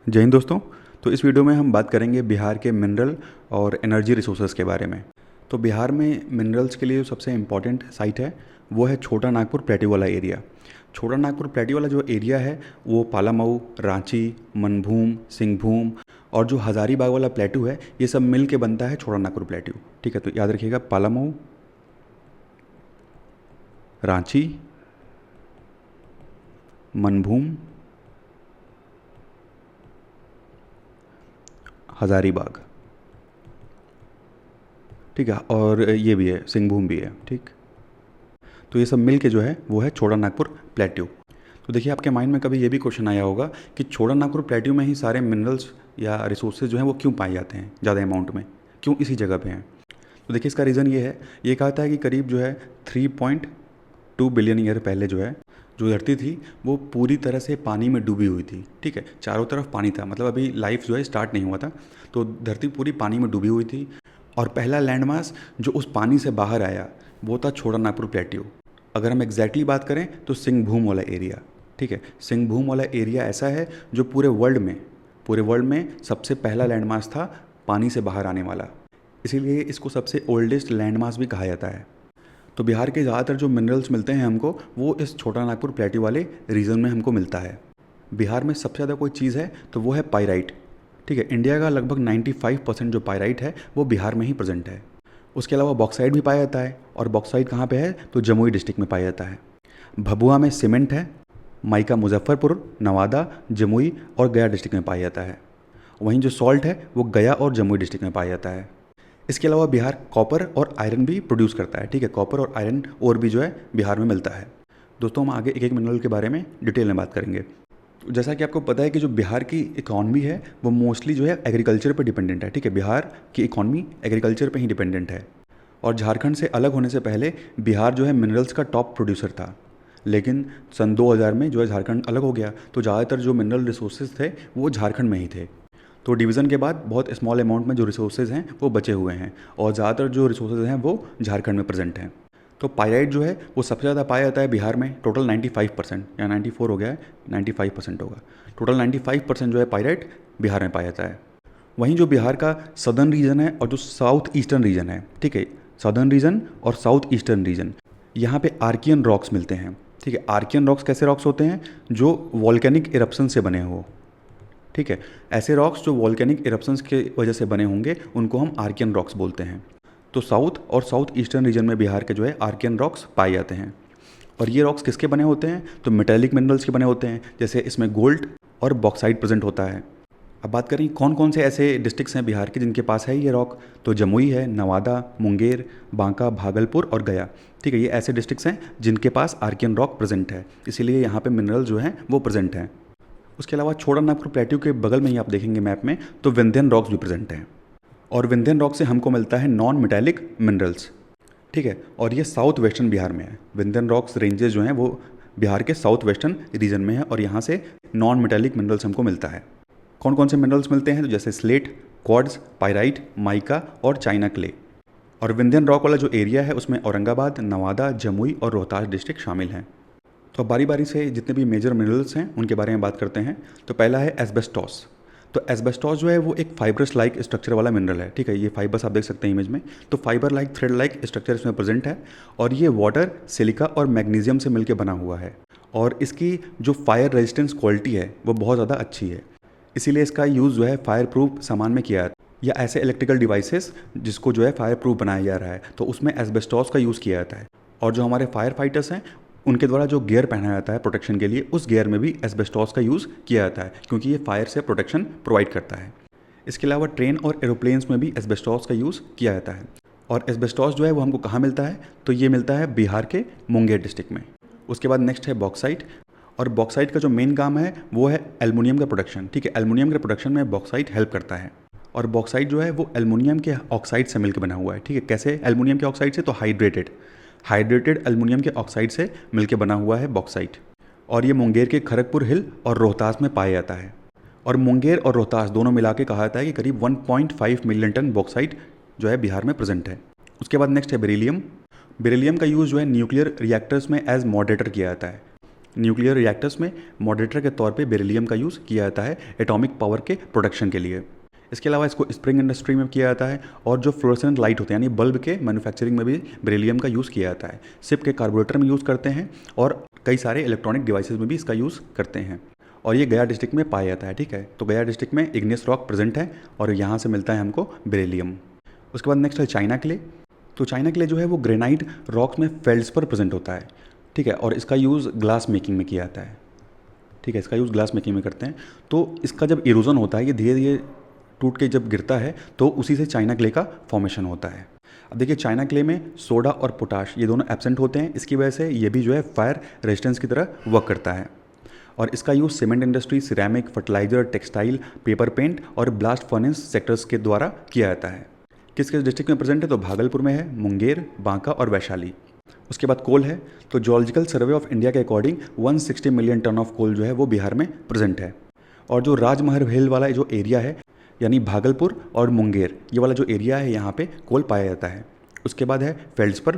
जय हिंद दोस्तों। तो इस वीडियो में हम बात करेंगे बिहार के मिनरल और एनर्जी रिसोर्सेज के बारे में। तो बिहार में मिनरल्स के लिए जो सबसे इम्पॉर्टेंट साइट है वो है छोटा नागपुर प्लेट्यू वाला एरिया। छोटा नागपुर प्लेट्यू वाला जो एरिया है वो पालामऊ, रांची, मनभूम, सिंहभूम और जो हज़ारीबाग वाला प्लेट्यू है ये सब मिल के बनता है छोटा नागपुर प्लेट्यू। ठीक है, तो याद रखिएगा पालामऊ, रांची, मनभूम, हज़ारीबाग। ठीक है, और ये भी है सिंहभूम भी है। ठीक, तो ये सब मिल के जो है वो है छोटा नागपुर प्लेट्यू। तो देखिए आपके माइंड में कभी ये भी क्वेश्चन आया होगा कि छोटा नागपुर प्लेट्यू में ही सारे मिनरल्स या रिसोर्सेज जो हैं वो क्यों पाए जाते हैं ज़्यादा अमाउंट में, क्यों इसी जगह पे हैं। तो देखिए इसका रीज़न ये है, ये कहता है कि करीब जो है 3.2 बिलियन ईयर पहले जो है जो धरती थी वो पूरी तरह से पानी में डूबी हुई थी। ठीक है, चारों तरफ पानी था, मतलब अभी लाइफ जो है स्टार्ट नहीं हुआ था, तो धरती पूरी पानी में डूबी हुई थी। और पहला लैंडमास जो उस पानी से बाहर आया वो था छोटा नागपुर प्लेट्यू। अगर हम एग्जैक्टली बात करें तो सिंहभूम वाला एरिया। ठीक है, सिंहभूम वाला एरिया ऐसा है जो पूरे वर्ल्ड में सबसे पहला लैंडमास था पानी से बाहर आने वाला, इसीलिए इसको सबसे ओल्डेस्ट लैंडमास भी कहा जाता है। तो बिहार के ज़्यादातर जो मिनरल्स मिलते हैं हमको वो इस छोटा नागपुर प्लेट्यू वाले रीजन में हमको मिलता है। बिहार में सबसे ज़्यादा कोई चीज़ है तो वो है पाइराइट। ठीक है, इंडिया का लगभग 95% जो पाइराइट है वो बिहार में ही प्रेजेंट है। उसके अलावा बॉक्साइट भी पाया जाता है, और बॉक्साइट कहाँ पे है तो जमुई डिस्ट्रिक्ट में पाया जाता है। भभुआ में सीमेंट है, माइका मुजफ्फरपुर, नवादा, जमुई और गया डिस्ट्रिक्ट में पाया जाता है। वहीं जो सॉल्ट है वो गया और जमुई डिस्ट्रिक्ट में पाया जाता है। इसके अलावा बिहार कॉपर और आयरन भी प्रोड्यूस करता है। ठीक है, कॉपर और आयरन और भी जो है बिहार में मिलता है। दोस्तों हम आगे एक एक मिनरल के बारे में डिटेल में बात करेंगे। तो जैसा कि आपको पता है कि जो बिहार की इकॉनमी है वो मोस्टली जो है एग्रीकल्चर पर डिपेंडेंट है। ठीक है, बिहार की इकॉनमी एग्रीकल्चर पे ही डिपेंडेंट है। और झारखंड से अलग होने से पहले बिहार जो है मिनरल्स का टॉप प्रोड्यूसर था, लेकिन सन 2000 में जो है झारखंड अलग हो गया, तो ज़्यादातर जो मिनरल रिसोर्सेज थे वो झारखंड में ही थे। तो डिवीज़न के बाद बहुत स्मॉल अमाउंट में जो रिसोर्सेज हैं वो बचे हुए हैं, और ज़्यादातर जो रिसोर्सेज हैं वो झारखंड में प्रेजेंट हैं। तो पाइराइट जो है वो सबसे ज़्यादा पाया जाता है बिहार में, टोटल 95% या 94 हो गया है, 95% होगा। टोटल 95% जो है पाइराइट बिहार में पाया जाता है। वहीं जो बिहार का सदर्न रीजन है और जो साउथ ईस्टर्न रीजन है, ठीक है, सदर्न रीजन और साउथ ईस्टर्न रीजन, यहाँ पे आर्कियन रॉक्स मिलते हैं। ठीक है, आर्कियन रॉक्स कैसे रॉक्स होते हैं जो वॉल्केनिक इरप्शन से बने हो। ठीक है, ऐसे रॉक्स जो वॉल्केनिक इरप्शंस के वजह से बने होंगे उनको हम आर्कियन रॉक्स बोलते हैं। तो साउथ और साउथ ईस्टर्न रीजन में बिहार के जो है आर्कियन रॉक्स पाए जाते हैं। और ये रॉक्स किसके बने होते हैं तो मेटेलिक मिनरल्स के बने होते हैं, जैसे इसमें गोल्ड और बॉक्साइट प्रेजेंट होता है। अब बात करें कौन कौन से ऐसे डिस्ट्रिक्ट्स हैं बिहार के जिनके पास है ये रॉक, तो जमुई है, नवादा, मुंगेर, बांका, भागलपुर और गया। ठीक है, ये ऐसे डिस्ट्रिक्ट्स हैं जिनके पास आर्कियन रॉक प्रेजेंट है, इसीलिए यहाँ पे मिनरल जो हैं वो प्रेजेंट हैं। उसके अलावा छोटा नागपुर प्लेट्यू के बगल में ही आप देखेंगे मैप में तो विंध्यन रॉक्स भी प्रेजेंट हैं, और विंध्यन रॉक से हमको मिलता है नॉन मेटेलिक मिनरल्स। ठीक है, और ये साउथ वेस्टर्न बिहार में है। विंध्यन रॉक्स रेंजेस जो हैं वो बिहार के साउथ वेस्टर्न रीजन में है, और यहाँ से नॉन मेटेलिक मिनरल्स हमको मिलता है। कौन कौन से मिनरल्स मिलते हैं तो जैसे स्लेट, क्वार्ट्ज, पाइराइट, माइका और चाइना क्ले। और विंध्यन रॉक वाला जो एरिया है उसमें औरंगाबाद, नवादा, जमुई और रोहतास डिस्ट्रिक्ट शामिल हैं। तो बारी बारी से जितने भी मेजर मिनरल्स हैं उनके बारे में बात करते हैं। तो पहला है एस्बेस्टॉस। तो एस्बेस्टॉस जो है वो एक फाइबरस लाइक स्ट्रक्चर वाला मिनरल है। ठीक है, ये फाइबर्स आप देख सकते हैं इमेज में, तो fibre like, thread like structure इसमें प्रेजेंट है, और ये वाटर, सिलिका और मैग्नीशियम से मिलकर बना हुआ है। और इसकी जो फायर रेजिस्टेंस क्वालिटी है वो बहुत ज़्यादा अच्छी है, इसीलिए इसका यूज़ जो है फायर प्रूफ सामान में किया जाता है, या ऐसे इलेक्ट्रिकल डिवाइसेस जिसको जो है फायर प्रूफ बनाया जा रहा है तो उसमें एस्बेस्टॉस का यूज़ किया जाता है। और जो हमारे फायर फाइटर्स हैं उनके द्वारा जो गियर पहना जाता है प्रोटेक्शन के लिए, उस गियर में भी एस्बेस्टॉस का यूज़ किया जाता है, क्योंकि ये फायर से प्रोटेक्शन प्रोवाइड करता है। इसके अलावा ट्रेन और एरोप्लेन्स में भी एस्बेस्टॉस का यूज़ किया जाता है। और एस्बेस्टॉस जो है वो हमको कहाँ मिलता है तो ये मिलता है बिहार के मुंगेर डिस्ट्रिक्ट में। उसके बाद नेक्स्ट है बॉक्साइट। और बॉक्साइट का जो मेन काम है वो है एल्युमिनियम का प्रोडक्शन। ठीक है, एल्युमिनियम के प्रोडक्शन में बॉक्साइट हेल्प करता है। और बॉक्साइट जो है वो एल्युमिनियम के ऑक्साइड से मिलकर बना हुआ है। ठीक है, कैसे एल्युमिनियम के ऑक्साइड से तो हाइड्रेटेड एल्युमिनियम के ऑक्साइड से मिलकर बना हुआ है बॉक्साइट। और ये मुंगेर के खड़गपुर हिल और रोहतास में पाया जाता है। और मुंगेर और रोहतास दोनों मिला के कहा जाता है कि करीब 1.5 मिलियन टन बॉक्साइट जो है बिहार में प्रेजेंट है। उसके बाद नेक्स्ट है बेरिलियम। बेरिलियम का यूज़ जो है न्यूक्लियर रिएक्टर्स में एज मॉडरेटर किया जाता है। न्यूक्लियर रिएक्टर्स में मॉडरेटर के तौर पे बेरिलियम का यूज़ किया जाता है एटॉमिक पावर के प्रोडक्शन के लिए। इसके अलावा इसको स्प्रिंग इंडस्ट्री में किया जाता है और जो फ्लोरेसेंट लाइट होते हैं यानी बल्ब के मैन्युफैक्चरिंग में भी बेरिलियम का यूज़ किया जाता है। शिप के कार्बोरेटर में यूज़ करते हैं और कई सारे इलेक्ट्रॉनिक डिवाइसेज में भी इसका यूज़ करते हैं। और ये गया डिस्ट्रिक्ट में पाया जाता है, ठीक है। तो गया डिस्ट्रिक्ट में इग्नियस रॉक प्रेजेंट है और यहाँ से मिलता है हमको बेरिलियम। उसके बाद नेक्स्ट है चाइना क्ले। तो चाइना क्ले जो है वो ग्रेनाइट रॉक्स में फेल्ड्स पर प्रेजेंट होता है, ठीक है, और इसका यूज़ ग्लास मेकिंग में किया जाता है, ठीक है। इसका यूज़ ग्लास मेकिंग में करते हैं। तो इसका जब इरोजन होता है, ये धीरे धीरे टूट के जब गिरता है तो उसी से चाइना क्ले का फॉर्मेशन होता है। अब देखिए चाइना क्ले में सोडा और पोटाश ये दोनों एब्सेंट होते हैं, इसकी वजह से ये भी जो है फायर रेजिस्टेंस की तरह वर्क करता है। और इसका use cement industry, ceramic, fertiliser, textile, paper paint और ब्लास्ट फर्नेस सेक्टर्स के द्वारा किया जाता है। किस किस डिस्ट्रिक्ट में प्रेजेंट है? तो भागलपुर में है, मुंगेर, बांका और वैशाली। उसके बाद कोल है। तो जियोलॉजिकल सर्वे ऑफ इंडिया के according 160 million ton of coal जो है वो बिहार में प्रेजेंट है। और जो राजमहल हिल वाला जो एरिया है यानी भागलपुर और मुंगेर, ये वाला जो एरिया है यहाँ पे कोल पाया जाता है। उसके बाद है फेल्ड्सपर।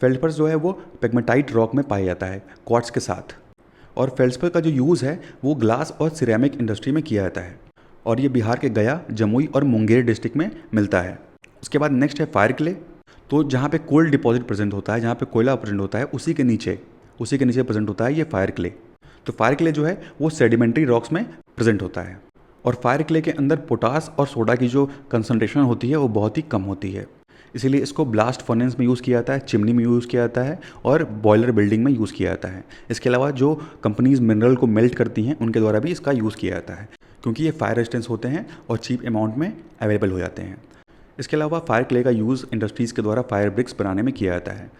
फेल्ड्सपर जो है वो पेग्मेटाइट रॉक में पाया जाता है क्वार्ट्ज के साथ। और फेल्ड्सपर का जो यूज़ है वो ग्लास और सिरेमिक इंडस्ट्री में किया जाता है और ये बिहार के गया, जमुई और मुंगेर डिस्ट्रिक्ट में मिलता है। उसके बाद नेक्स्ट है फायर क्ले। तो जहाँ पे कोल डिपॉजिट प्रेजेंट होता है, जहाँ पे कोयला प्रेजेंट होता है, उसी के नीचे प्रेजेंट होता है ये फायर क्ले। तो फायर क्ले जो है वो सेडिमेंट्री रॉक्स में प्रेजेंट होता है और फायर क्ले के अंदर पोटास और सोडा की जो कंसनट्रेशन होती है वो बहुत ही कम होती है, इसीलिए इसको ब्लास्ट फर्नेस में यूज़ किया जाता है, चिमनी में यूज़ किया जाता है और बॉयलर बिल्डिंग में यूज़ किया जाता है। इसके अलावा जो कंपनीज मिनरल को मेल्ट करती हैं उनके द्वारा भी इसका यूज़ किया जाता है, क्योंकि ये फायर रेजिस्टेंस होते हैं और चीप अमाउंट में अवेलेबल हो जाते हैं। इसके अलावा फायर क्ले का यूज़ इंडस्ट्रीज़ के द्वारा फायर ब्रिक्स बनाने में किया जाता है।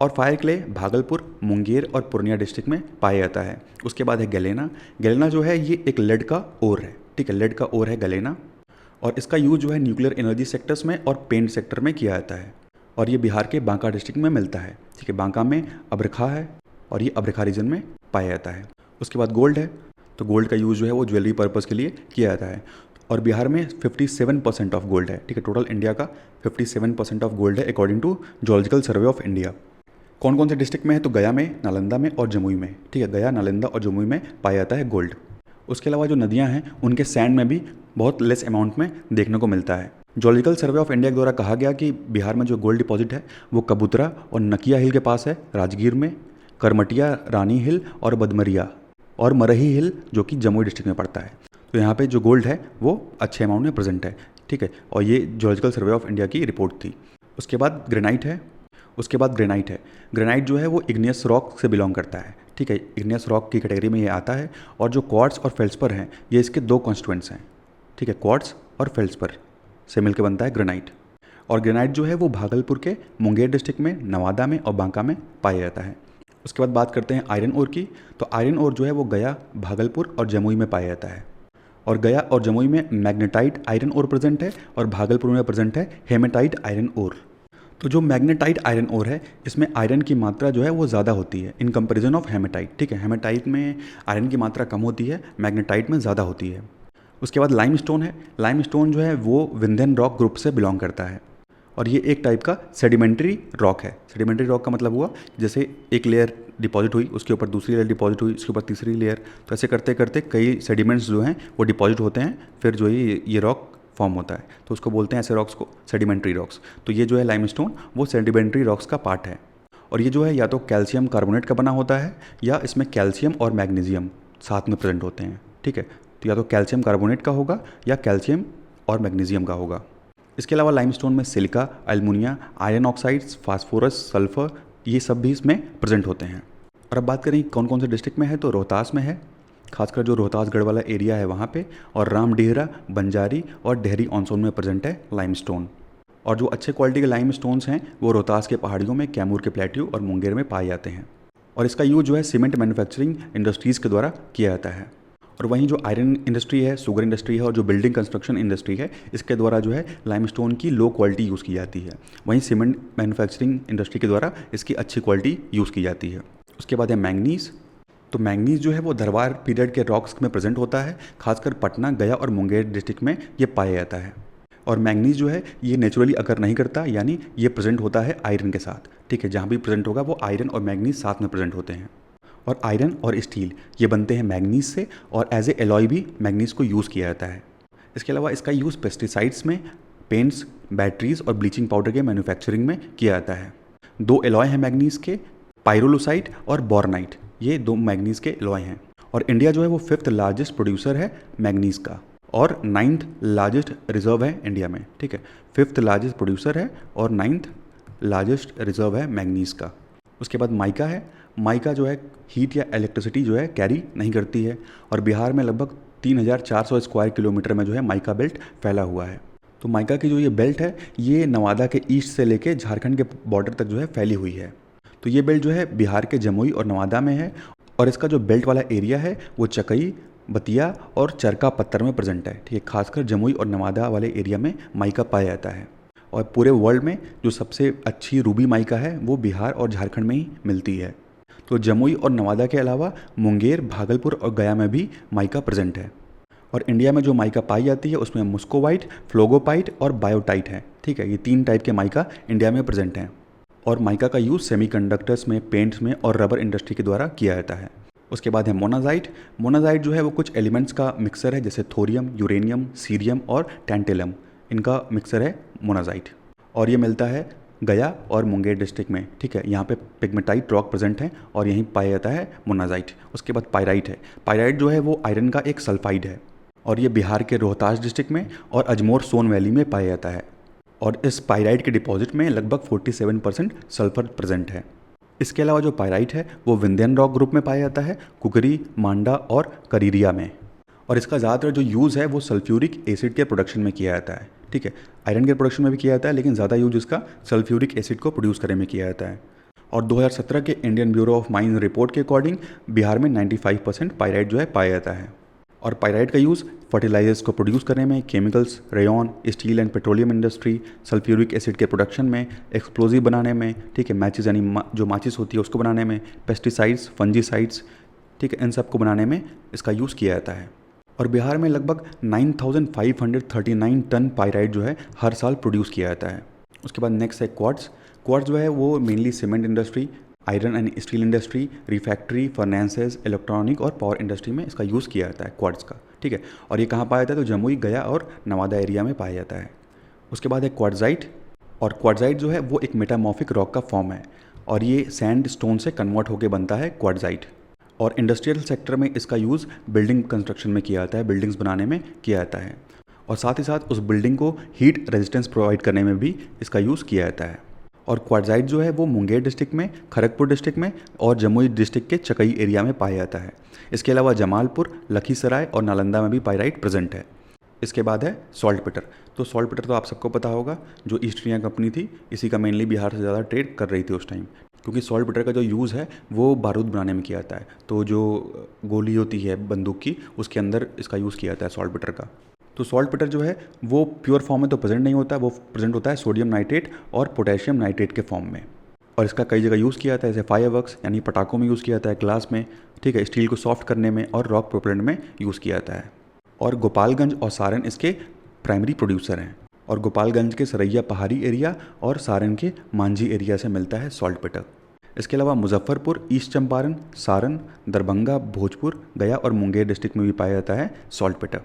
और फायर क्ले भागलपुर, मुंगेर और पूर्णिया डिस्ट्रिक्ट में पाया जाता है। उसके बाद है गलेना। गलेना जो है ये एक लेड का ओर है, ठीक है, लेड का ओर है गलेना। और इसका यूज़ जो है न्यूक्लियर एनर्जी सेक्टर्स में और पेंट सेक्टर में किया जाता है और ये बिहार के बांका डिस्ट्रिक्ट में मिलता है, ठीक है। बांका में अब्रखा है और ये अब्रखा रीजन में पाया जाता है। उसके बाद गोल्ड है। तो गोल्ड का यूज़ जो है वो ज्वेलरी पर्पज़ के लिए किया जाता है और बिहार में 57% ऑफ गोल्ड है, ठीक है। टोटल इंडिया का 57% ऑफ गोल्ड है according to geological survey of India. कौन कौन से डिस्ट्रिक्ट में है? तो गया में, नालंदा में और जमुई में, ठीक है। गया, नालंदा और जमुई में पाया जाता है गोल्ड। उसके अलावा जो नदियां हैं उनके सैंड में भी बहुत लेस अमाउंट में देखने को मिलता है। जियोलॉजिकल सर्वे ऑफ इंडिया के द्वारा कहा गया कि बिहार में जो गोल्ड डिपॉजिट है वो कबूतरा और नकिया हिल के पास है राजगीर में, करमटिया, रानी हिल और बदमरिया और मरही हिल जो कि जमुई डिस्ट्रिक्ट में पड़ता है। तो यहाँ पे जो गोल्ड है वो अच्छे अमाउंट में प्रेजेंट है, ठीक है। और ये जियोलॉजिकल सर्वे ऑफ इंडिया की रिपोर्ट थी। उसके बाद ग्रेनाइट है। ग्रेनाइट जो है वो इग्नियस रॉक से बिलोंग करता है, ठीक है। इग्नियस रॉक की कैटेगरी में ये आता है और जो क्वार्ट्ज और फेल्ड्सपर हैं ये इसके दो कॉन्स्टिट्यूएंट्स हैं, ठीक है। क्वार्ट्ज और फेल्ड्सपर से मिलकर बनता है ग्रेनाइट। और ग्रेनाइट जो है वो भागलपुर के मुंगेर डिस्ट्रिक्ट में, नवादा में और बांका में पाया जाता है। उसके बाद बात करते हैं आयरन ओर की। तो आयरन ओर जो है वो गया, भागलपुर और जमुई में पाया जाता है। और गया और जमुई में मैग्नेटाइट आयरन ओर प्रेजेंट है और भागलपुर में प्रेजेंट है हेमेटाइट आयरन ओर। तो जो मैग्नेटाइट आयरन ओर है इसमें आयरन की मात्रा जो है वो ज़्यादा होती है इन कंपैरिजन ऑफ हेमेटाइट, ठीक है। हेमेटाइट में आयरन की मात्रा कम होती है, मैग्नेटाइट में ज़्यादा होती है। उसके बाद लाइमस्टोन है। लाइमस्टोन जो है वो विंध्यन रॉक ग्रुप से बिलोंग करता है और ये एक टाइप का सेडिमेंट्री रॉक है। सेडिमेंट्री रॉक का मतलब हुआ जैसे एक लेयर डिपॉजिट हुई, उसके ऊपर दूसरी लेयर डिपॉजिट हुई, उसके ऊपर तीसरी लेयर, तो ऐसे करते करते कई सेडिमेंट्स जो हैं वो डिपॉजिट होते हैं, फिर जो है ये रॉक फॉर्म होता है। तो उसको बोलते हैं ऐसे रॉक्स को सेडिमेंट्री रॉक्स। तो ये जो है लाइमस्टोन वो सेडिमेंट्री रॉक्स का पार्ट है और ये जो है या तो कैल्शियम कार्बोनेट का बना होता है या इसमें कैल्शियम और मैग्नीशियम साथ में प्रेजेंट होते हैं, ठीक है। तो या तो कैल्शियम कार्बोनेट का होगा या कैल्शियम और मैग्नीशियम का होगा। इसके अलावा लाइमस्टोन में silica, alumina, iron oxides, phosphorus, sulphur ये सब भी इसमें प्रेजेंट होते हैं। और अब बात करें कौन कौन से डिस्ट्रिक्ट में है, तो रोहतास में है, खासकर जो रोहतासगढ़ वाला एरिया है वहाँ पे, और रामडीहरा, बंजारी और डेहरी ऑनसोन में प्रेजेंट है लाइमस्टोन। और जो अच्छे क्वालिटी के लाइमस्टोन्स हैं वो रोहतास के पहाड़ियों में, कैमूर के प्लेट्यू और मुंगेर में पाए जाते हैं। और इसका यूज जो है सीमेंट मैन्युफैक्चरिंग इंडस्ट्रीज़ के द्वारा किया जाता है। और वहीं जो आयरन इंडस्ट्री है, शुगर इंडस्ट्री है और जो बिल्डिंग कंस्ट्रक्शन इंडस्ट्री है, इसके द्वारा जो है लाइमस्टोन की लो क्वालिटी यूज़ की जाती है। वहीं सीमेंट मैन्युफैक्चरिंग इंडस्ट्री के द्वारा इसकी अच्छी क्वालिटी यूज़ की जाती है। उसके बाद है मैंगनीज़। तो मैंगनीज़ जो है वो दरबार पीरियड के रॉक्स में प्रेजेंट होता है, खासकर पटना, गया और मुंगेर डिस्ट्रिक्ट में ये पाया जाता है। और मैंगनीज़ जो है ये नेचुरली अकर नहीं करता, यानी ये प्रेजेंट होता है आयरन के साथ, ठीक है। जहाँ भी प्रेजेंट होगा वो आयरन और मैंगनीज़ साथ में प्रेजेंट होते हैं। और आयरन और स्टील ये बनते हैं मैग्नीज से, और एज ए एलॉय भी मैग्नीज को यूज़ किया जाता है। इसके अलावा इसका यूज़ पेस्टिसाइड्स में, पेंट्स, बैटरीज और ब्लीचिंग पाउडर के मैन्युफैक्चरिंग में किया जाता है। 2 एलॉय हैं मैग्नीज के, पायरोलुसाइट और बोर्नाइट, ये 2 मैग्नीज के एलॉय हैं। और इंडिया जो है वो 5th लार्जेस्ट प्रोड्यूसर है मैग्नीज का, और 9th लार्जेस्ट रिजर्व है इंडिया में, ठीक है। 5th लार्जेस्ट प्रोड्यूसर है और 9th लार्जेस्ट रिजर्व है मैग्नीज का। उसके बाद माइका है। माइका जो है हीट या इलेक्ट्रिसिटी जो है कैरी नहीं करती है, और बिहार में लगभग 3400 स्क्वायर किलोमीटर में जो है माइका बेल्ट फैला हुआ है। तो माइका की जो ये बेल्ट है ये नवादा के ईस्ट से लेके झारखंड के बॉर्डर तक जो है फैली हुई है। तो ये बेल्ट जो है बिहार के जमुई और नवादा में है, और इसका जो बेल्ट वाला एरिया है वो चकई, बतिया और चरका पत्थर में प्रेजेंट है, ठीक है। खासकर जमुई और नवादा वाले एरिया में माइका पाया जाता है, और पूरे वर्ल्ड में जो सबसे अच्छी रूबी माइका है वो बिहार और झारखंड में ही मिलती है। तो जमुई और नवादा के अलावा मुंगेर, भागलपुर और गया में भी माइका प्रेजेंट है। और इंडिया में जो माइका पाई जाती है उसमें मुस्कोवाइट, फ्लोगोपाइट और बायोटाइट है, ठीक है। ये 3 टाइप के माइका इंडिया में प्रेजेंट हैं। और माइका का यूज़ सेमीकंडक्टर्स में, पेंट्स में और रबर इंडस्ट्री के द्वारा किया जाता है। उसके बाद है मोनाजाइट। मोनाजाइट जो है वो कुछ एलिमेंट्स का मिक्सर है, जैसे थोरियम, यूरेनियम, सीरियम और टेंटेलम, इनका मिक्सर है मोनाजाइट। और ये मिलता है गया और मुंगेर डिस्ट्रिक्ट में, ठीक है। यहाँ पे पिगमेटाइट रॉक प्रेजेंट है और यहीं पाया जाता है मोनाजाइट। उसके बाद पायराइट है। पायराइट जो है वो आयरन का एक सल्फाइड है, और ये बिहार के रोहतास डिस्ट्रिक्ट में और अजमोर सोन वैली में पाया जाता है। और इस पायराइट के डिपॉजिट में लगभग 47% सल्फर प्रेजेंट है। इसके अलावा जो पायराइट है वो विंध्यन रॉक ग्रुप में पाया जाता है, कुकरी, मांडा और करीरिया में। और इसका ज़्यादातर जो यूज़ है वो सल्फ्यूरिक एसिड के प्रोडक्शन में किया जाता है, ठीक है। आयरन के प्रोडक्शन में भी किया जाता है, लेकिन ज़्यादा यूज इसका सल्फ्यूरिक एसिड को प्रोड्यूस करने में किया जाता है। और 2017 के Indian bureau of mine report के अकॉर्डिंग बिहार में 95% पायराइट जो है पाया जाता है। और पायराइट का यूज़ फर्टिलाइजर्स को प्रोड्यूस करने में, chemicals, rayon, steel and petroleum industry, sulphuric acid के प्रोडक्शन में, एक्सप्लोजिव बनाने में, ठीक है, मैचेस यानी जो माचिस होती है उसको बनाने में, पेस्टिसाइड्स, फंजीसाइड्स, ठीक है, इन सब को बनाने में इसका यूज़ किया जाता है। और बिहार में लगभग 9539 टन पायराइट जो है हर साल प्रोड्यूस किया जाता है। उसके बाद नेक्स्ट है क्वार्ट्ज। क्वार्ट्ज जो है वो mainly cement industry, iron and steel industry, refractory, furnaces, electronic और पावर इंडस्ट्री में इसका यूज़ किया जाता है क्वार्ट्ज का, ठीक है। और ये कहाँ पाया जाता है? तो जमुई, गया और नवादा एरिया में पाया जाता है। उसके बाद है क्वार्ट्जाइट। और क्वार्ट्जाइट जो है वो एक मेटामॉर्फिक रॉक का फॉर्म है, और ये सैंड स्टोन से कन्वर्ट होकर बनता है क्वार्ट्जाइट। और इंडस्ट्रियल सेक्टर में इसका यूज़ बिल्डिंग कंस्ट्रक्शन में किया जाता है, बिल्डिंग्स बनाने में किया जाता है। और साथ ही साथ उस बिल्डिंग को हीट रेजिस्टेंस प्रोवाइड करने में भी इसका यूज़ किया जाता है। और क्वार्ट्जाइट जो है वो मुंगेर डिस्ट्रिक्ट में, खड़गपुर डिस्ट्रिक्ट में और जमुई डिस्ट्रिक्ट के चकई एरिया में पाया जाता है। इसके अलावा जमालपुर, लखीसराय और नालंदा में भी पायराइट प्रेजेंट है। इसके बाद है सॉल्ट पिटर। तो सॉल्ट पिटर तो आप सबको पता होगा, जो ईस्ट इंडिया कंपनी थी इसी का मेनली बिहार से ज़्यादा ट्रेड कर रही थी उस टाइम, क्योंकि सॉल्ट पिटर का जो यूज़ है वो बारूद बनाने में किया जाता है। तो जो गोली होती है बंदूक की, उसके अंदर इसका यूज़ किया जाता है सॉल्ट पिटर का। तो सॉल्ट पिटर जो है वो प्योर फॉर्म में तो प्रेजेंट नहीं होता, वो प्रेजेंट होता है सोडियम नाइट्रेट और पोटेशियम नाइट्रेट के फॉर्म में। और इसका कई जगह यूज़ किया जाता है, जैसे फायरवर्क्स यानी पटाखों में यूज़ किया जाता है, ग्लास में, ठीक है, स्टील को सॉफ्ट करने में और रॉक प्रोपेलेंट में यूज़ किया जाता है। और गोपालगंज और सारण इसके प्राइमरी प्रोड्यूसर हैं। और गोपालगंज के सरैया पहाड़ी एरिया और सारण के मांझी एरिया से मिलता है सॉल्ट पिटर। इसके अलावा मुजफ्फरपुर, ईस्ट चंपारण, सारण, दरभंगा, भोजपुर, गया और मुंगेर डिस्ट्रिक्ट में भी पाया जाता है सॉल्ट पिटर।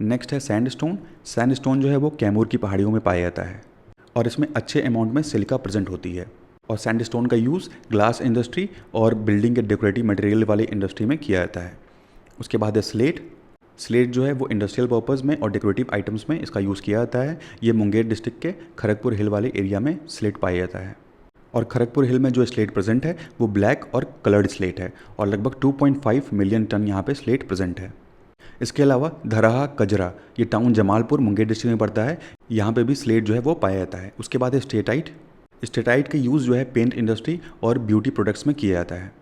नेक्स्ट है सैंडस्टोन। सैंडस्टोन जो है वो कैमूर की पहाड़ियों में पाया जाता है, और इसमें अच्छे अमाउंट में सिलिका प्रेजेंट होती है। और सैंडस्टोन का यूज़ ग्लास इंडस्ट्री और बिल्डिंग के डेकोरेटिव मटेरियल वाले इंडस्ट्री में किया जाता है। उसके बाद है स्लेट। स्लेट जो है वो इंडस्ट्रियल पर्पज़ में और डेकोरेटिव आइटम्स में इसका यूज़ किया जाता है। ये मुंगेर डिस्ट्रिक्ट के खड़गपुर हिल वाले एरिया में स्लेट पाया जाता है। और खड़गपुर हिल में जो स्लेट प्रेजेंट है वो ब्लैक और कलर्ड स्लेट है, और लगभग 2.5 मिलियन टन यहाँ पे स्लेट प्रेजेंट है। इसके अलावा धराहा, कजरा, ये टाउन जमालपुर मुंगेर डिस्ट्रिक्ट में पड़ता है, यहाँ पे भी स्लेट जो है वो पाया जाता है। उसके बाद है स्टेटाइट। स्टेटाइट का यूज़ जो है पेंट इंडस्ट्री और ब्यूटी प्रोडक्ट्स में किया जाता है,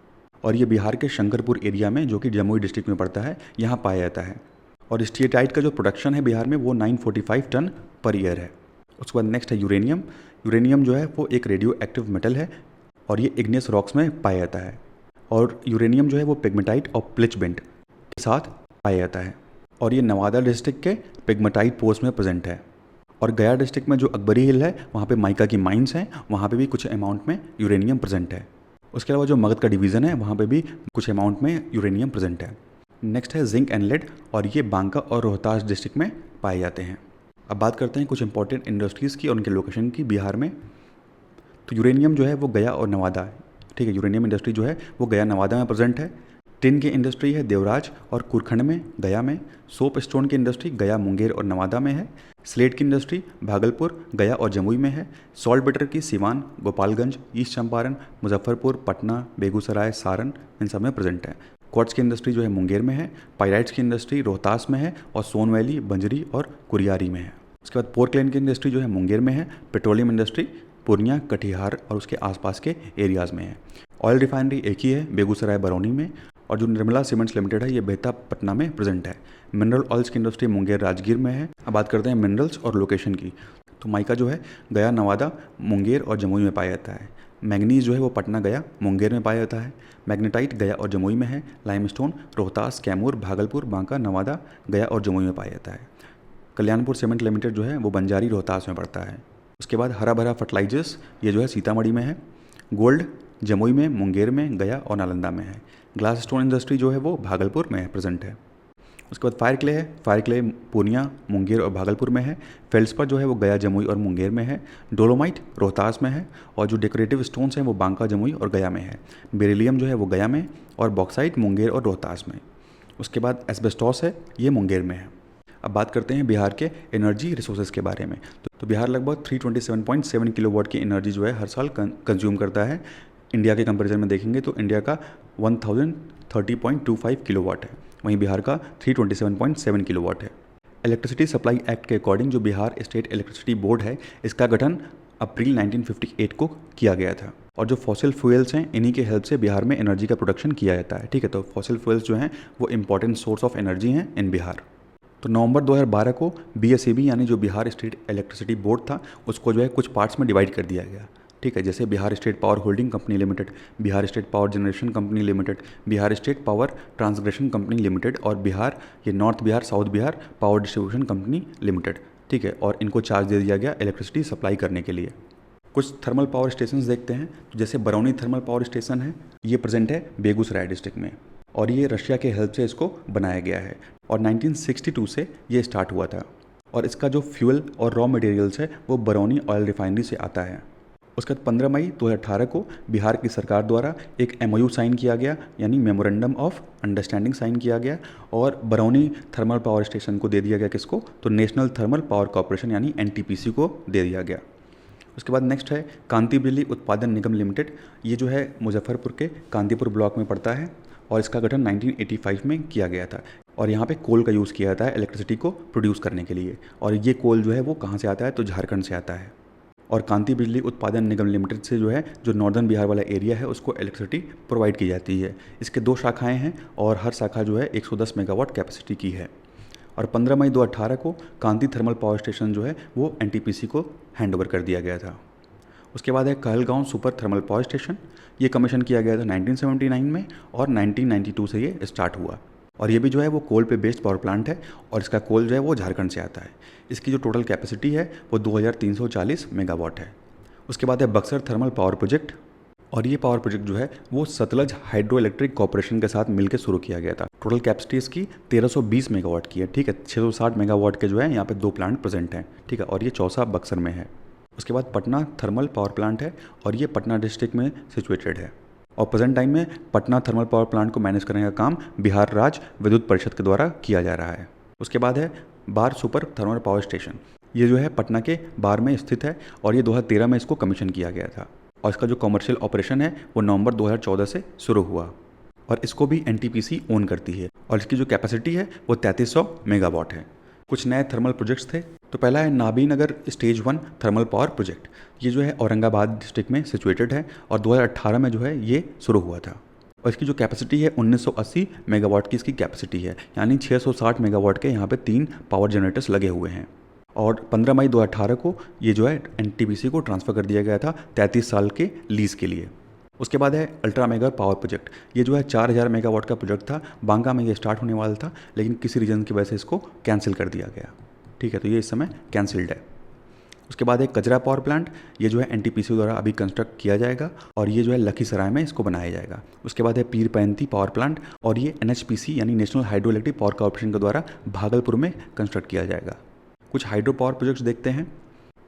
और ये बिहार के शंकरपुर एरिया में, जो कि जमुई डिस्ट्रिक्ट में पड़ता है, यहाँ पाया जाता है। और स्टेटाइट का जो प्रोडक्शन है बिहार में वो 945 टन पर ईयर है। उसके बाद नेक्स्ट है यूरेनियम। यूरेनियम जो है वो एक रेडियो एक्टिव मेटल है, और ये इग्नियस रॉक्स में पाया जाता है। और यूरेनियम जो है वो पिगमेटाइट और प्लिचबेंट के साथ पाया जाता है, और ये नवादा डिस्ट्रिक्ट के पिगमेटाइट पोर्स में प्रेजेंट है। और गया डिस्ट्रिक्ट में जो अकबरी हिल है वहाँ पे माइका की माइंस हैं, वहाँ पे भी कुछ अमाउंट में यूरेनियम प्रेजेंट है। उसके अलावा जो मगध का डिवीज़न है वहाँ पे भी कुछ अमाउंट में यूरेनियम प्रेजेंट है। नेक्स्ट है जिंक एंड लेड, और ये बांका और रोहतास डिस्ट्रिक्ट में पाए जाते हैं। अब बात करते हैं कुछ इंपॉर्टेंट इंडस्ट्रीज़ की और उनके लोकेशन की बिहार में। तो यूरेनियम जो है वो गया और नवादा, ठीक है, यूरेनियम इंडस्ट्री जो है वो गया नवादा में प्रेजेंट है। टिन की इंडस्ट्री है देवराज और कुरखंड में, गया में। सोप स्टोन की इंडस्ट्री गया, मुंगेर और नवादा में है। स्लेट की इंडस्ट्री भागलपुर, गया और जमुई में है। सॉल्ट बटर की सिवान, गोपालगंज, ईस्ट चंपारण, मुजफ्फरपुर, पटना, बेगूसराय, सारण, इन सब में प्रेजेंट है। क्वार्ट्ज की इंडस्ट्री जो है मुंगेर में है। पायराइट्स की इंडस्ट्री रोहतास में है और सोन वैली, बंजरी और कुरियारी में है। उसके बाद पोर्कलैंड की इंडस्ट्री जो है मुंगेर में है। पेट्रोलियम इंडस्ट्री पूर्णिया, कटिहार और उसके आसपास के एरियाज़ में है। ऑयल रिफाइनरी एक ही है, बेगूसराय, बरौनी में। और जो निर्मला सीमेंट्स लिमिटेड है ये बेहता पटना में प्रेजेंट है। मिनरल ऑयल्स की इंडस्ट्री मुंगेर, राजगीर में है। अब बात करते हैं मिनरल्स और लोकेशन की। तो माइका जो है गया, नवादा, मुंगेर और जमुई में पाया जाता है। मैंगनीज जो है वो पटना, गया, मुंगेर में पाया जाता है। मैग्नेटाइट गया और जमुई में है। लाइमस्टोन रोहतास, कैमूर, भागलपुर, बांका, नवादा, गया और जमुई में पाया जाता है। कल्याणपुर सीमेंट लिमिटेड जो है वो बंजारी, रोहतास में पड़ता है। उसके बाद हरा भरा फर्टिलाइजर्स ये जो है सीतामढ़ी में है। गोल्ड जमुई में, मुंगेर में, गया और नालंदा में है। ग्लास स्टोन इंडस्ट्री जो है वो भागलपुर में प्रेजेंट है। उसके बाद फायर क्ले है, फायर क्ले पूर्णिया, मुंगेर और भागलपुर में है। फेल्सपर जो है वो गया, जमुई और मुंगेर में है। डोलोमाइट रोहतास में है। और जो डेकोरेटिव स्टोन्स हैं वो बांका, जमुई और गया में है। बेरिलियम जो है वो गया में, और बॉक्साइट मुंगेर और रोहतास में। उसके बाद एस्बेस्टॉस है, ये मुंगेर में है। अब बात करते हैं बिहार के एनर्जी रिसोर्सेज के बारे में। तो बिहार लगभग 327.7 किलोवाट की एनर्जी जो है हर साल कंज्यूम करता है। इंडिया के कंपैरिजन में देखेंगे तो इंडिया का 1030.25 किलोवाट है, वहीं बिहार का 327.7 किलोवाट है। इलेक्ट्रिसिटी सप्लाई एक्ट के अकॉर्डिंग जो बिहार स्टेट इलेक्ट्रिसिटी बोर्ड है इसका गठन अप्रैल 1958 को किया गया था। और जो फॉसिल फ्यूल्स हैं इन्हीं के हेल्प से बिहार में एनर्जी का प्रोडक्शन किया जाता है, ठीक है। तो फॉसिल फ्यूल्स जो हैं वो इंपॉर्टेंट सोर्स ऑफ एनर्जी हैं इन बिहार। तो नवंबर 2012 को बीएसईबी यानी जो बिहार स्टेट इलेक्ट्रिसिटी बोर्ड था उसको जो है कुछ पार्ट्स में डिवाइड कर दिया गया, ठीक है। जैसे Bihar state power holding company limited, Bihar state power generation company limited, Bihar state power transgression company limited और बिहार, ये north Bihar, south Bihar power distribution company limited, ठीक है। और इनको चार्ज दे दिया गया इलेक्ट्रिसिटी सप्लाई करने के लिए। कुछ थर्मल पावर स्टेशन देखते हैं। तो जैसे बरौनी थर्मल पावर स्टेशन है, ये प्रेजेंट है बेगूसराय डिस्ट्रिक्ट में, और ये रशिया के हेल्प से इसको बनाया गया है और 1962 से ये स्टार्ट हुआ था। और इसका जो फ्यूल और रॉ मटेरियल्स है वो बरौनी ऑयल रिफाइनरी से आता है। उसके बाद 15 मई 2018 को बिहार की सरकार द्वारा एक MOU साइन किया गया, यानी मेमोरेंडम ऑफ अंडरस्टैंडिंग साइन किया गया, और बरौनी थर्मल पावर स्टेशन को दे दिया गया किसको, तो नेशनल थर्मल पावर कॉर्पोरेशन यानी NTPC को दे दिया गया। उसके बाद नेक्स्ट है कांति बिजली उत्पादन निगम लिमिटेड। ये जो है मुजफ्फरपुर के कांतिपुर ब्लॉक में पड़ता है और इसका गठन 1985 में किया गया था। और यहाँ पे कोल का यूज़ किया जाता है इलेक्ट्रिसिटी को प्रोड्यूस करने के लिए। और ये कोल जो है वो कहाँ से आता है, तो झारखंड से आता है। और कांति बिजली उत्पादन निगम लिमिटेड से जो है जो नॉर्दर्न बिहार वाला एरिया है उसको इलेक्ट्रिसिटी प्रोवाइड की जाती है। इसके 2 शाखाएँ हैं और हर शाखा जो है 110 मेगावाट कैपेसिटी की है। और 15 मई 2018 को कांति थर्मल पावर स्टेशन जो है वो NTPC को हैंडओवर कर दिया गया था। उसके बाद है Kahalgaon super thermal power station. ये कमीशन किया गया था 1979 में और 1992 से ये स्टार्ट हुआ। और ये भी जो है वो कोल पे बेस्ड पावर प्लांट है और इसका कोल जो है वो झारखंड से आता है। इसकी जो टोटल कैपेसिटी है वो 2340 मेगावाट है। उसके बाद है बक्सर थर्मल पावर प्रोजेक्ट, और ये पावर प्रोजेक्ट जो है वो सतलज हाइड्रो इलेक्ट्रिक कॉर्पोरेशन के साथ मिलकर शुरू किया गया था। टोटल कैपेसिटी इसकी 1320 मेगावाट की है, ठीक है। 660 मेगावाट के जो है यहाँ पे 2 प्लांट प्रेजेंट हैं, ठीक है। और ये चौसा बक्सर में है। उसके बाद पटना थर्मल पावर प्लांट है और ये पटना डिस्ट्रिक्ट में सिचुएटेड है। और प्रेजेंट टाइम में पटना थर्मल पावर प्लांट को मैनेज करने का काम बिहार राज्य विद्युत परिषद के द्वारा किया जा रहा है। उसके बाद है बार सुपर थर्मल पावर स्टेशन। ये जो है पटना के बार में स्थित है और ये 2013 में इसको कमीशन किया गया था। और इसका जो कमर्शियल ऑपरेशन है वो नवंबर 2014 से शुरू हुआ और इसको भी NTPC ओन करती है। और इसकी जो कैपेसिटी है वो 3300 मेगावाट है। कुछ नए थर्मल प्रोजेक्ट्स थे। तो पहला है नाबीनगर स्टेज 1 थर्मल पावर प्रोजेक्ट। ये जो है औरंगाबाद डिस्ट्रिक्ट में सिचुएटेड है और 2018 में जो है ये शुरू हुआ था। और इसकी जो कैपेसिटी है 1980 मेगावाट की इसकी कैपेसिटी है, यानी 660 मेगावाट के यहाँ पे 3 पावर जनरेटर्स लगे हुए हैं। और 15 मई 2018 को ये जो है NTPC को ट्रांसफ़र कर दिया गया था 33 साल के लीज़ के लिए। उसके बाद है अल्ट्रा मेगा पावर प्रोजेक्ट। ये जो है 4000 मेगावाट का प्रोजेक्ट था। बांका में ये स्टार्ट होने वाला था लेकिन किसी रीज़न की वजह से इसको कैंसिल कर दिया गया, ठीक है। तो ये इस समय कैंसिल्ड है। उसके बाद है कजरा पावर प्लांट, ये जो है एनटीपीसी द्वारा अभी कंस्ट्रक्ट किया जाएगा और ये जो है लखीसराय में इसको बनाया जाएगा। उसके बाद है पीर पैंती पावर प्लांट और ये एनएचपीसी यानी national hydro electric power corporation के द्वारा भागलपुर में कंस्ट्रक्ट किया जाएगा। कुछ हाइड्रो पावर प्रोजेक्ट्स देखते हैं।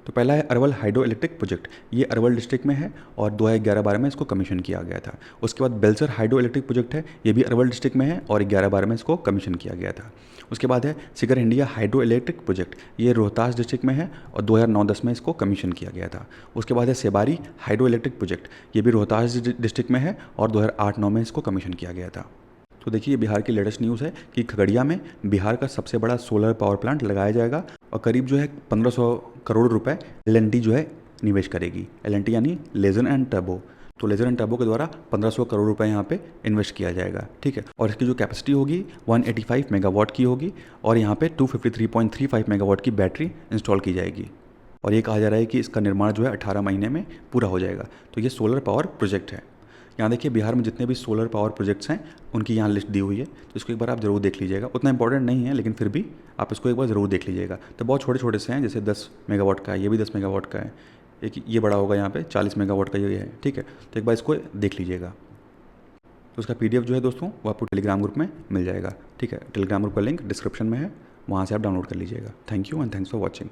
तो पहला है अरवल हाइड्रो इलेक्ट्रिक प्रोजेक्ट, ये अरवल डिस्ट्रिक्ट में है और 2011-12 में इसको कमीशन किया गया था। उसके बाद बेलसर हाइड्रो इलेक्ट्रिक प्रोजेक्ट है, ये भी अरवल डिस्ट्रिक्ट में है और 11-12 में इसको कमीशन किया गया था। उसके बाद है सिगर इंडिया हाइड्रो इलेक्ट्रिक प्रोजेक्ट, ये रोहतास डिस्ट्रिक्ट में है और 2009-10 में इसको कमीशन किया गया था। उसके बाद है सेबारी हाइड्रो इलेक्ट्रिक प्रोजेक्ट, ये भी रोहतास डिस्ट्रिक्ट में है और 2008-9 में इसको कमीशन किया गया था। तो देखिए बिहार की लेटेस्ट न्यूज़ है कि खगड़िया में बिहार का सबसे बड़ा सोलर पावर प्लांट लगाया जाएगा और करीब जो है 1500 करोड़ रुपए एल&टी जो है निवेश करेगी। एल&टी यानी लेजर एंड टर्बो, तो लेजर एंड टर्बो के द्वारा 1500 करोड़ रुपए यहाँ पे इन्वेस्ट किया जाएगा, ठीक है। और इसकी जो कैपेसिटी होगी 185 मेगावाट की होगी और यहाँ पे 253.35 मेगावाट की बैटरी इंस्टॉल की जाएगी और ये कहा जा रहा है कि इसका निर्माण जो है 18 महीने में पूरा हो जाएगा। तो ये सोलर पावर प्रोजेक्ट है। यहाँ देखिए बिहार में जितने भी सोलर पावर प्रोजेक्ट्स हैं उनकी यहाँ लिस्ट दी हुई है, तो इसको एक बार आप ज़रूर देख लीजिएगा। उतना इंपॉर्टेंट नहीं है लेकिन फिर भी आप इसको एक बार ज़रूर देख लीजिएगा। तो बहुत छोटे छोटे से हैं, जैसे 10 मेगावाट का है, ये भी 10 मेगावाट का है, एक ये बड़ा होगा यहाँ पे 40 मेगावाट का ये है, ठीक है। तो एक बार इसको देख लीजिएगा। तो उसका PDF जो है दोस्तों वो आपको टेलीग्राम ग्रुप में मिल जाएगा, ठीक है। टेलीग्राम ग्रुप का लिंक डिस्क्रिप्शन में है, वहाँ से आप डाउनलोड कर लीजिएगा। Thank you and thanks for watching.